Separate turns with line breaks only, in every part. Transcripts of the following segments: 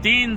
3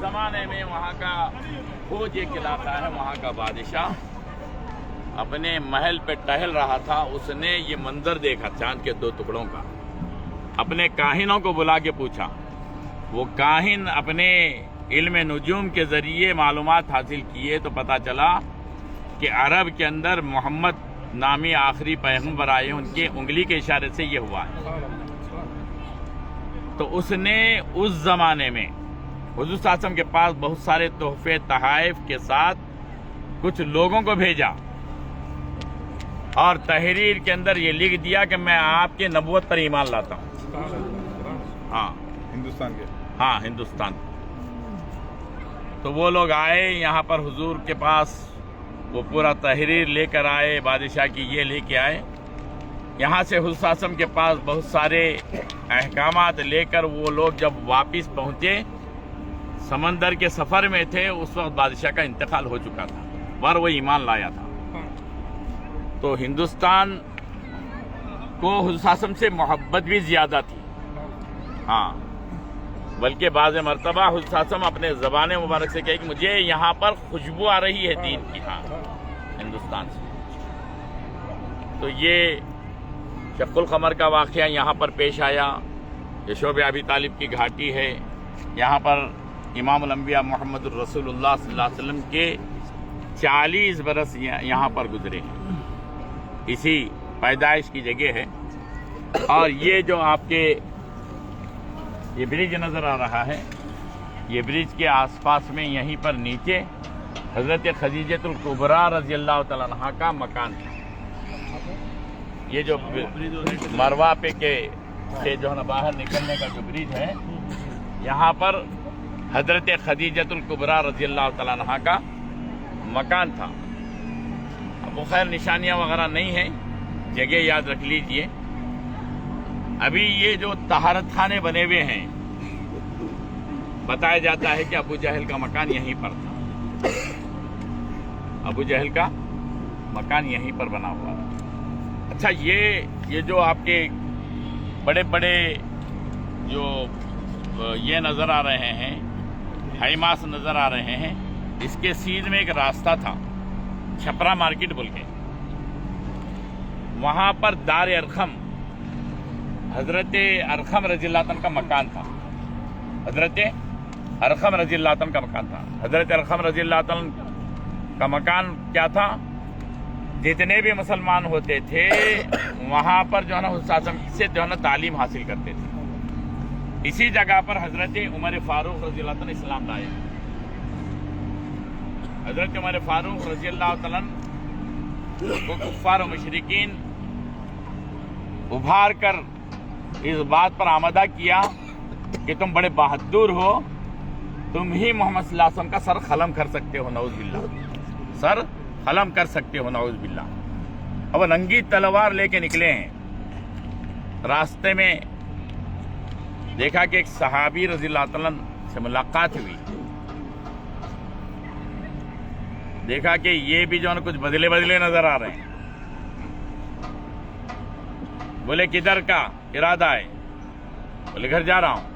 زمانے میں وہاں کا فوج ایک علاقہ ہے، وہاں کا بادشاہ اپنے محل پہ ٹہل رہا تھا، اس نے یہ منظر دیکھا چاند کے 2 ٹکڑوں کا، اپنے کاہنوں کو بلا کے پوچھا، وہ کاہن اپنے علم نجوم کے ذریعے معلومات حاصل کیے تو پتہ چلا کہ عرب کے اندر محمد نامی آخری پیغمبر آئے، ان کے انگلی کے اشارے سے یہ ہوا ہے۔ تو اس نے اس زمانے میں حضور صلی اللہ علیہ وسلم کے پاس بہت سارے تحفے تحائف کے ساتھ کچھ لوگوں کو بھیجا اور تحریر کے اندر یہ لکھ دیا کہ میں آپ کے نبوت پر ایمان لاتا ہوں۔ ہاں،
ہندوستان کے،
ہاں، ہندوستان۔ تو وہ لوگ آئے یہاں پر حضور کے پاس، وہ پورا تحریر لے کر آئے، بادشاہ کی یہ لے کے آئے۔ یہاں سے حضور صلی اللہ علیہ وسلم کے پاس بہت سارے احکامات لے کر وہ لوگ جب واپس پہنچے، سمندر کے سفر میں تھے، اس وقت بادشاہ کا انتقال ہو چکا تھا، پر وہ ایمان لایا تھا۔ تو ہندوستان کو حضور صلی اللہ علیہ وسلم سے محبت بھی زیادہ تھی، ہاں، بلکہ بعض مرتبہ حضور صلی اللہ علیہ وسلم اپنے زبان مبارک سے کہے کہ مجھے یہاں پر خوشبو آ رہی ہے دین کی، ہاں، ہندوستان سے۔ تو یہ شق القمر کا واقعہ یہاں پر پیش آیا، یہ شعب ابی طالب کی گھاٹی ہے، یہاں پر امام الانبیاء محمد الرسول اللہ صلی اللہ علیہ وسلم کے 40 برس یہاں پر گزرے ہیں، اسی پیدائش کی جگہ ہے۔ اور یہ جو آپ کے یہ برج نظر آ رہا ہے، یہ برج کے آس پاس میں یہیں پر نیچے حضرت خدیجۃ الکبریٰ رضی اللہ تعالیٰ عنہا کا مکان تھا۔ یہ جو مروا پہ کے سے جو ہے نا باہر نکلنے کا جو برج ہے، یہاں پر حضرت خدیجۃ الکبریٰ رضی اللہ تعالیٰ عنہا کا مکان تھا۔ اب وہ خیر نشانیاں وغیرہ نہیں ہیں، جگہ یاد رکھ لیجئے۔ ابھی یہ جو طہارت خانے بنے ہوئے ہیں، بتایا جاتا ہے کہ ابو جہل کا مکان یہیں پر تھا، ابو جہل کا مکان یہیں پر بنا ہوا تھا۔ اچھا، یہ جو آپ کے بڑے بڑے جو یہ نظر آ رہے ہیں، ہائماس نظر آ رہے ہیں، اس کے سیدھ میں ایک راستہ تھا، چھپرا مارکیٹ بول کے، وہاں پر دار ارقم، حضرت ارقم رضی اللہ عنہ کا مکان تھا، حضرت ارقم رضی اللہ عنہ کا مکان تھا۔ حضرت ارقم رضی اللہ عنہ کا مکان کیا تھا؟ جتنے بھی مسلمان ہوتے تھے وہاں پر جو ہے نا حضرت صلی اللہ علیہ وسلم سے جو ہے نا تعلیم حاصل کرتے تھے۔ اسی جگہ پر حضرت عمر فاروق رضی اللہ عنہ اسلام لائے۔ حضرت عمر فاروق رضی اللہ عنہ کو کفار و مشرکین ابھار کر اس بات پر آمادہ کیا کہ تم بڑے بہادر ہو، تم ہی محمد صلی اللہ علیہ وسلم کا سر قلم کر سکتے ہو، نعوذ باللہ، سر قلم کر سکتے ہو، نعوذ باللہ۔ اب ننگی تلوار لے کے نکلے ہیں، راستے میں دیکھا کہ ایک صحابی رضی اللہ عنہ سے ملاقات ہوئی، دیکھا کہ یہ بھی جو ہے کچھ بدلے نظر آ رہے ہیں۔ بولے کدھر کا ارادہ ہے؟ بولے گھر جا رہا ہوں۔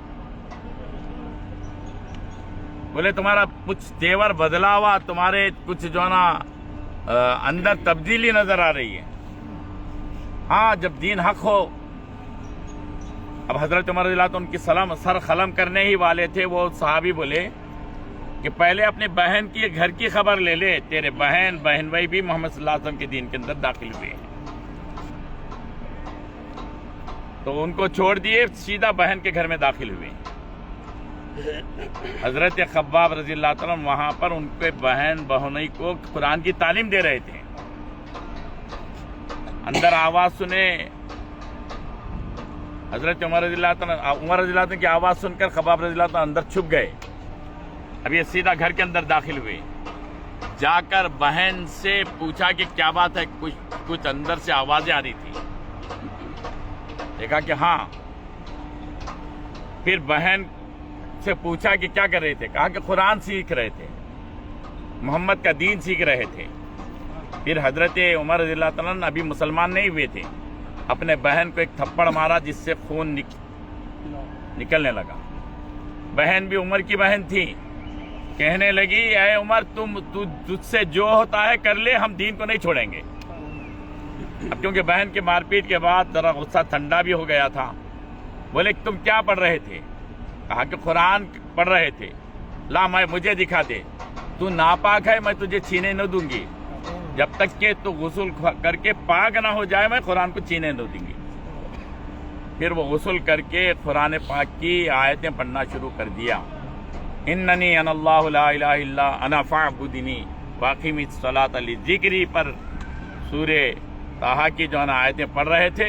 بولے تمہارا کچھ تیور بدلا ہوا، تمہارے کچھ جو ہے نا اندر تبدیلی نظر آ رہی ہے۔ ہاں، جب دین حق ہو۔ اب حضرت عمر رضی اللہ عنہ ان کی سر قلم کرنے ہی والے تھے، وہ صحابی بولے کہ پہلے اپنے بہن کی گھر کی خبر لے لے، تیرے بہن بھائی بھی محمد صلی اللہ علیہ وسلم کے دین کے اندر داخل ہوئے ہیں۔ تو ان کو چھوڑ دیے، سیدھا بہن کے گھر میں داخل ہوئے۔ حضرت خباب رضی اللہ تعالیٰ وہاں پر ان کے بہنوئی کو قرآن کی تعلیم دے رہے تھے۔ اندر آواز سنے، حضرت عمر رضی اللہ عنہ کی آواز سن کر خباب رضی اللہ عنہ اندر چھپ گئے۔ اب یہ سیدھا گھر کے اندر داخل ہوئے، جا کر بہن سے پوچھا کہ کیا بات ہے، کچھ اندر سے آوازیں آ رہی تھی۔ دیکھا کہ ہاں، پھر بہن سے پوچھا کہ کیا کر رہے تھے، کہا کہ قرآن سیکھ رہے تھے، محمد کا دین سیکھ رہے تھے۔ پھر حضرت عمر رضی اللہ عنہ ابھی مسلمان نہیں ہوئے تھے، اپنے بہن کو ایک تھپڑ مارا جس سے خون نکلنے لگا۔ بہن بھی عمر کی بہن تھی، کہنے لگی اے عمر تجھ سے جو ہوتا ہے کر لے، ہم دین کو نہیں چھوڑیں گے۔ اب کیونکہ بہن کے مار پیٹ کے بعد ذرا غصہ ٹھنڈا بھی ہو گیا تھا۔ بولے تم کیا پڑھ رہے تھے؟ کہا کہ قرآن پڑھ رہے تھے۔ لا مجھے دکھا دے، تو ناپاک ہے، میں تجھے چھینے نہ دوں گی، جب تک کہ تو غسل کر کے پاک نہ ہو جائے میں قرآن کو چھینے نہ دوں گی۔ پھر وہ غسل کر کے قرآن پاک کی آیتیں پڑھنا شروع کر دیا۔ اننی انا اللہ لا الہ الا انا فاعبدنی واقیم الصلاۃ لذکری پر سورہ طٰہٰ کی جو ہے نا آیتیں پڑھ رہے تھے،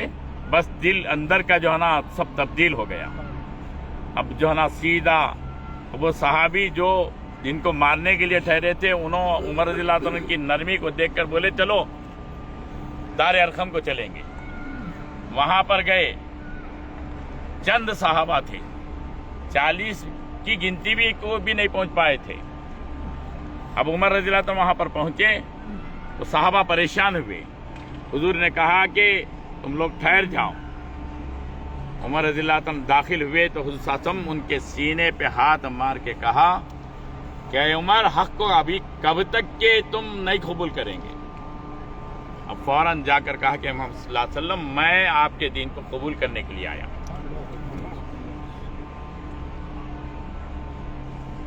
بس دل اندر کا جو ہے نا سب تبدیل ہو گیا۔ اب جو ہے نا سیدھا وہ صحابی جو جن کو مارنے کے لیے ٹھہرے تھے، انہوں عمر رضی اللہ عنہ کی نرمی کو دیکھ کر بولے چلو دار ارقم کو چلیں گے۔ وہاں پر گئے، چند صحابہ تھے، 40 کی گنتی بھی کو بھی نہیں پہنچ پائے تھے۔ اب عمر رضی اللہ عنہ وہاں پر پہنچے تو صحابہ پریشان ہوئے۔ حضور نے کہا کہ تم لوگ ٹھہر جاؤ۔ عمر رضی اللہ عنہ داخل ہوئے تو حضور صلی اللہ علیہ وسلم ان کے سینے پہ ہاتھ مار کے کہا کہ اے عمر، حق کو ابھی کب تک کہ تم نہیں قبول کریں گے؟ اب فوراً جا کر کہا کہ محمد صلی اللہ علیہ وسلم میں آپ کے دین کو قبول کرنے کے لیے آیا۔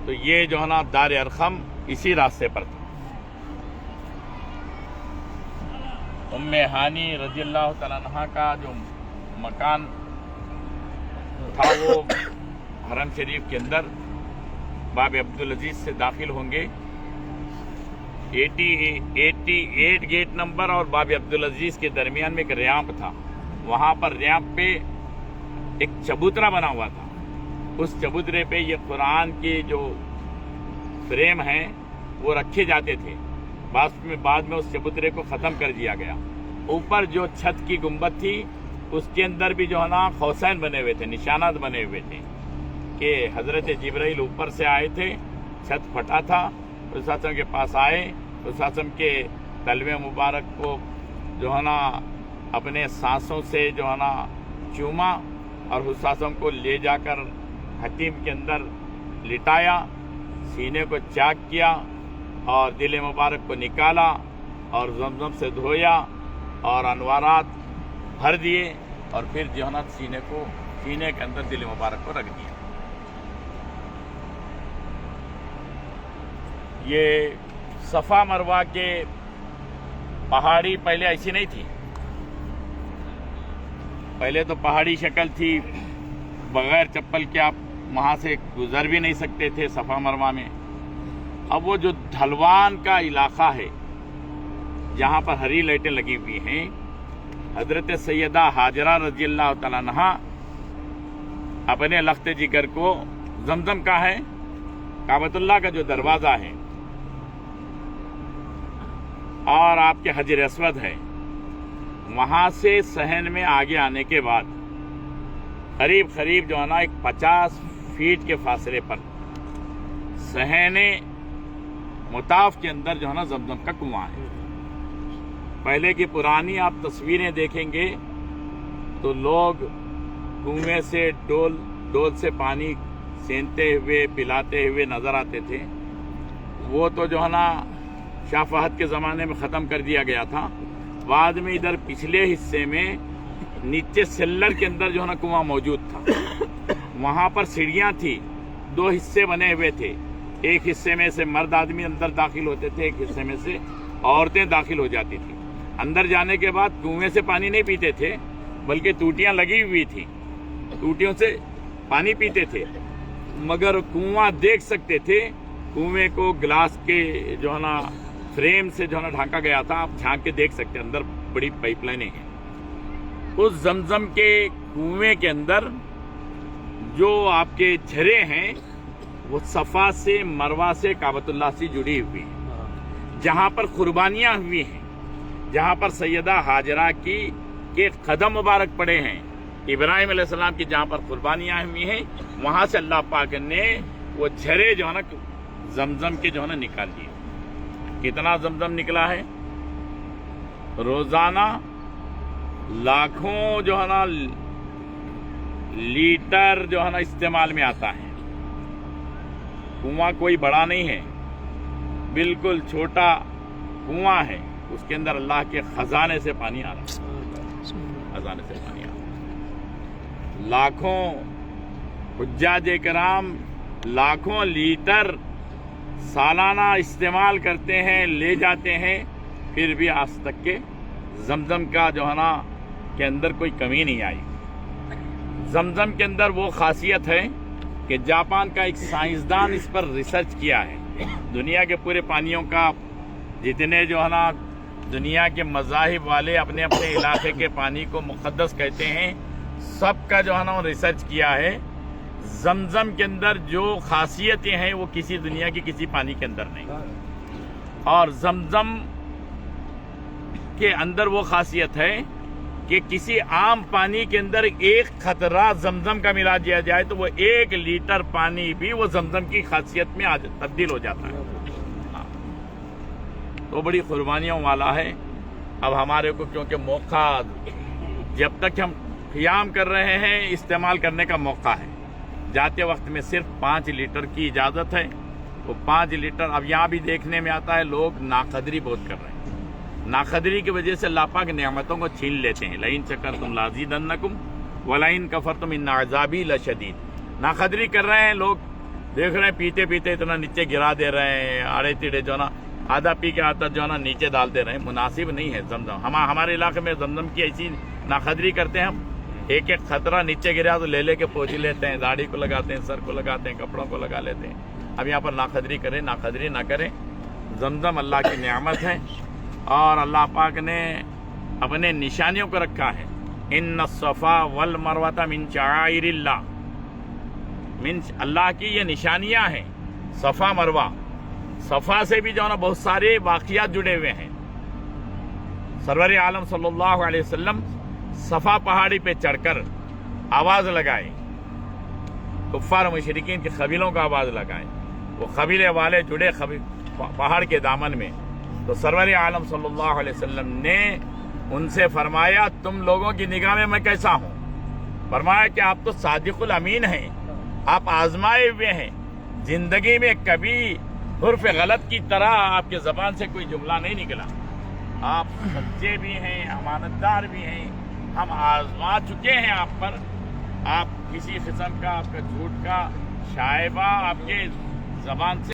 تو یہ جو ہے نا دار ارقم اسی راستے پر تھا۔ ام ہانی رضی اللہ تعالیٰ عنہ کا جو مکان تھا وہ حرم شریف کے اندر باب عبدالعزیز سے داخل ہوں گے۔ 88 گیٹ نمبر اور باب عبدالعزیز کے درمیان میں ایک ریمپ تھا۔ وہاں پر ریمپ پہ ایک چبوترا بنا ہوا تھا۔ اس چبوترے پہ یہ قرآن کے جو فریم ہیں وہ رکھے جاتے تھے۔ بعد میں اس چبوترے کو ختم کر دیا گیا۔ اوپر جو چھت کی گنبد تھی اس کے اندر بھی جو ہے نا قوسین بنے ہوئے تھے، نشانات بنے ہوئے تھے کہ حضرت جبرائیل اوپر سے آئے تھے، چھت پھٹا تھا، رسول صلی اللہ علیہ وسلم کے پاس آئے، رسول صلی اللہ علیہ وسلم کے تلوے مبارک کو جو ہے نا اپنے سانسوں سے جو ہے نا چوما اور رسول صلی اللہ علیہ وسلم کو لے جا کر حتیم کے اندر لٹایا، سینے کو چاک کیا اور دل مبارک کو نکالا اور زمزم سے دھویا اور انوارات بھر دیے اور پھر جو ہے نا سینے کے اندر دل مبارک کو رکھ دیا۔ یہ صفا مروہ کے پہاڑی پہلے ایسی نہیں تھی۔ پہلے تو پہاڑی شکل تھی، بغیر چپل کے آپ وہاں سے گزر بھی نہیں سکتے تھے صفا مروہ میں۔ اب وہ جو ڈھلوان کا علاقہ ہے جہاں پر ہری لائٹیں لگی ہوئی ہیں، حضرت سیدہ ہاجرہ رضی اللہ تعالیٰ عنہ اپنے لخت جگر کو زمزم کا ہے، کعبۃ اللہ کا جو دروازہ ہے اور آپ کے حجر اسود ہے، وہاں سے صحن میں آگے آنے کے بعد قریب جو ہے نا ایک 50 فیٹ کے فاصلے پر صحن مطاف کے اندر جو ہے نا زمزم کا کنواں ہے۔ پہلے کی پرانی آپ تصویریں دیکھیں گے تو لوگ کنویں سے ڈول سے پانی سینتے ہوئے پلاتے ہوئے نظر آتے تھے۔ وہ تو جو ہے نا شاہ فہد کے زمانے میں ختم کر دیا گیا تھا۔ بعد میں ادھر پچھلے حصے میں نیچے سیلر کے اندر جو ہے نا کنواں موجود تھا، وہاں پر سیڑھیاں تھی، 2 حصے بنے ہوئے تھے۔ ایک حصے میں سے مرد آدمی اندر داخل ہوتے تھے، ایک حصے میں سے عورتیں داخل ہو جاتی تھی۔ اندر جانے کے بعد کنویں سے پانی نہیں پیتے تھے بلکہ ٹوٹیاں لگی ہوئی تھی، ٹوٹیوں سے پانی پیتے تھے، مگر کنواں دیکھ سکتے تھے۔ کنویں کو گلاس کے جو ہے نا فریم سے جو ہے نا ڈھانکا گیا تھا، آپ جھانک کے دیکھ سکتے، اندر بڑی پائپ لائنیں ہیں۔ اس زمزم کے کنویں کے اندر جو آپ کے جھرے ہیں وہ صفا سے مروہ سے کعبۃ اللہ سے جڑی ہوئی ہیں، جہاں پر قربانیاں ہوئی ہیں، جہاں پر سیدہ ہاجرہ کے قدم مبارک پڑے ہیں، ابراہیم علیہ السلام کی جہاں پر قربانیاں ہوئی ہیں، وہاں سے اللہ پاک نے وہ جھرے جو ہے نا زمزم کے جو ہے نا نکال دیے۔ کتنا زمزم نکلا ہے؟ روزانہ لاکھوں جو ہے نا لیٹر جو ہے نا استعمال میں آتا ہے۔ کنواں کوئی بڑا نہیں ہے، بالکل چھوٹا کنواں ہے، اس کے اندر اللہ کے خزانے سے پانی آ رہا ہے، خزانے سے پانی آ رہا ہے۔ لاکھوں حجاج کرام لاکھوں لیٹر سالانہ استعمال کرتے ہیں، لے جاتے ہیں، پھر بھی آج تک کے زمزم کا جو ہے نا کے اندر کوئی کمی نہیں آئی۔ زمزم کے اندر وہ خاصیت ہے کہ جاپان کا ایک سائنسدان اس پر ریسرچ کیا ہے۔ دنیا کے پورے پانیوں کا جتنے جو ہے نا دنیا کے مذاہب والے اپنے اپنے علاقے کے پانی کو مقدس کہتے ہیں، سب کا جو ہے نا ریسرچ کیا ہے۔ زمزم کے اندر جو خاصیتیں ہیں وہ کسی دنیا کی کسی پانی کے اندر نہیں، اور زمزم کے اندر وہ خاصیت ہے کہ کسی عام پانی کے اندر ایک قطرہ زمزم کا ملا دیا جائے تو وہ 1 لیٹر پانی بھی وہ زمزم کی خاصیت میں تبدیل ہو جاتا ہے۔ تو بڑی قربانیوں والا ہے۔ اب ہمارے کو کیونکہ موقع جب تک ہم قیام کر رہے ہیں استعمال کرنے کا موقع ہے، جاتے وقت میں صرف 5 لیٹر کی اجازت ہے۔ وہ 5 لیٹر اب یہاں بھی دیکھنے میں آتا ہے، لوگ ناقدری بہت کر رہے ہیں۔ ناقدری کی وجہ سے اللہ پاک نعمتوں کو چھین لیتے ہیں۔ لئن شکرتم لازیدنکم ولئن کفرتم ان عذابی لشدید۔ ناقدری کر رہے ہیں لوگ، دیکھ رہے ہیں پیتے پیتے اتنا نیچے گرا دے رہے ہیں، آڑے تیڑے جو نا آدھا پی کے آتا جو نا نیچے ڈال دے رہے ہیں۔ مناسب نہیں ہے زمزم۔ ہمارے علاقے میں زمزم کی ایسی ناقدری کرتے ہیں ہم، ایک ایک خطرہ نیچے گرا تو لے کے پوچھ لیتے ہیں، داڑھی کو لگاتے ہیں، سر کو لگاتے ہیں، کپڑوں کو لگا لیتے ہیں۔ اب یہاں پر ناقدری کریں، ناقدری نہ کریں۔ زمزم اللہ کی نعمت ہے، اور اللہ پاک نے اپنے نشانیوں کو رکھا ہے۔ ان الصفا والمروہ من شعائر اللہ، اللہ کی یہ نشانیاں ہیں۔ صفا مروہ، صفا سے بھی جو ہے نا بہت سارے واقعات جڑے ہوئے ہیں۔ سرور عالم صلی اللہ علیہ وسلم صفا پہاڑی پہ چڑھ کر آواز لگائے، کفار و مشرکین کے قبیلوں کا آواز لگائے، وہ قبیلے والے جڑے پہاڑ کے دامن میں، تو سرور عالم صلی اللہ علیہ وسلم نے ان سے فرمایا تم لوگوں کی نگاہ میں کیسا ہوں؟ فرمایا کہ آپ تو صادق الامین ہیں، آپ آزمائے ہوئے ہیں، زندگی میں کبھی حرف غلط کی طرح آپ کے زبان سے کوئی جملہ نہیں نکلا، آپ سچے بھی ہیں، امانتدار بھی ہیں، ہم آزما چکے ہیں آپ پر، آپ کسی قسم کا آپ کا جھوٹ کا شائبہ آپ کے زبان سے